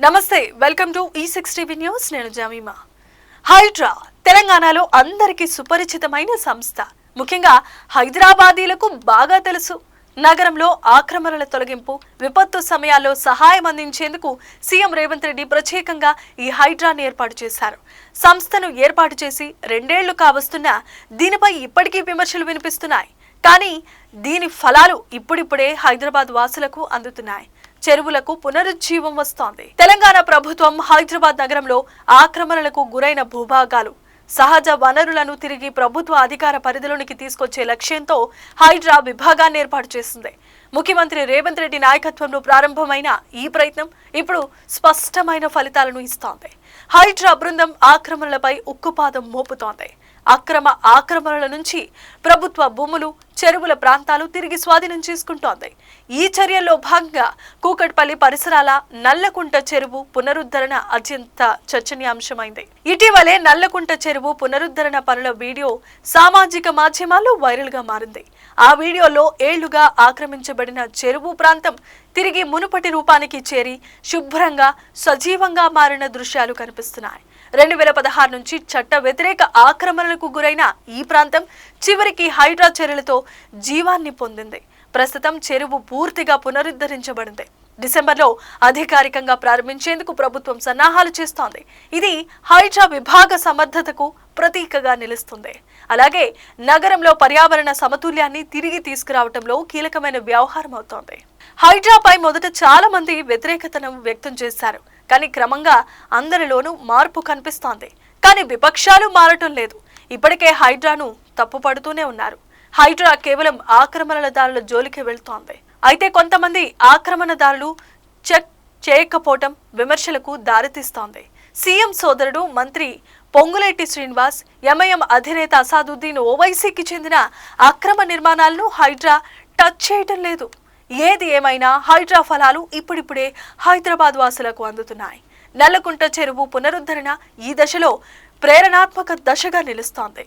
నమస్తే, welcome to E6 news. నేను Jemimah. Hydraa తెలంగాణలో అందరికీ సుపరిచితమైన సంస్థ. ముఖ్యంగా హైదరాబాదీలకు బాగా తెలుసు. నగరంలో ఆక్రమణల తొలగింపు, విపత్తు సమయాల్లో సహాయం అందించేందుకు సీఎం రేవంత్ రెడ్డి ప్రత్యేకంగా ఈ హైడ్రాను ఏర్పాటు చేశారు. సంస్థను ఏర్పాటు చేసి 2 ఏళ్లు కావస్తున్నా దీనిపై ఇప్పటికీ విమర్శలు వినిపిస్తున్నాయి. కానీ దీని ఫలాలు ఇప్పుడిప్పుడే హైదరాబాద్ వాసులకు అందుతున్నాయి. చెరువులకు పునరుజ్జీవం వస్తోంది. తెలంగాణ ప్రభుత్వం హైదరాబాద్ నగరంలో ఆక్రమణలకు గురైన భూభాగాలు, సహజ వనరులను తిరిగి ప్రభుత్వ అధికార పరిధిలోనికి తీసుకొచ్చే లక్ష్యంతో హైడ్రా విభాగాన్ని ఏర్పాటు చేసింది. ముఖ్యమంత్రి రేవంత్ రెడ్డి నాయకత్వంలో ప్రారంభమైన ఈ ప్రయత్నం ఇప్పుడు స్పష్టమైన ఫలితాలను ఇస్తోంది. హైడ్రా బృందం ఆక్రమణలపై ఉక్కుపాదం మోపుతోంది. అక్రమ ఆక్రమణల నుంచి ప్రభుత్వ భూములు, చెరువుల ప్రాంతాలు తిరిగి స్వాధీనం చేసుకుంటోంది. ఈ చర్యల్లో భాగంగా కూకట్పల్లి పరిసరాల నల్లకుంట చెరువు పునరుద్ధరణ అత్యంత చర్చనీయాంశమైంది. ఇటీవలే నల్లకుంట చెరువు పునరుద్ధరణ పనుల వీడియో సామాజిక మాధ్యమాల్లో వైరల్ గా మారింది. ఆ వీడియోలో ఏళ్లుగా ఆక్రమించబడిన చెరువు ప్రాంతం తిరిగి మునుపటి రూపానికి చేరి శుభ్రంగా సజీవంగా మారిన దృశ్యాలు కనిపిస్తున్నాయి. 2016 నుంచి చట్ట వ్యతిరేక ఆక్రమణలకు గురైన ఈ ప్రాంతం చివరికి హైడ్రా చర్యలతో జీవాన్ని పొందింది. ప్రస్తుతం చెరువు పూర్తిగా పునరుద్ధరించబడింది. డిసెంబర్లో అధికారికంగా ప్రారంభించేందుకు ప్రభుత్వం సన్నాహాలు చేస్తోంది. ఇది హైడ్రా విభాగ సమర్థతకు ప్రతీకగా నిలుస్తుంది. అలాగే నగరంలో పర్యావరణ సమతుల్యాన్ని తిరిగి తీసుకురావడంలో కీలకమైన వ్యవహారం అవుతోంది. హైడ్రాపై మొదట చాలా మంది వ్యతిరేకతను వ్యక్తం చేశారు. కానీ క్రమంగా అందరిలోనూ మార్పు కనిపిస్తోంది. కానీ విపక్షాలు మారటం లేదు. ఇప్పటికే హైడ్రాను తప్పుపడుతూనే ఉన్నారు. హైడ్రా కేవలం ఆక్రమణదారుల జోలికి వెళ్తోంది. అయితే కొంతమంది ఆక్రమణదారులు చెక్ చేయకపోవటం విమర్శలకు దారితీస్తోంది. సీఎం సోదరుడు మంత్రి పొంగులేటి శ్రీనివాస్, ఎంఐఎం అధినేత అసాదుద్దీన్ ఓవైసీకి చెందిన అక్రమ నిర్మాణాలను హైడ్రా టచ్ చేయటం లేదు. ఏది ఏమైనా హైడ్రా ఫలాలు ఇప్పుడిప్పుడే హైదరాబాద్ వాసులకు అందుతున్నాయి. నల్లకుంట చెరువు పునరుద్ధరణ ఈ దశలో ప్రేరణాత్మక దశగా నిలుస్తోంది.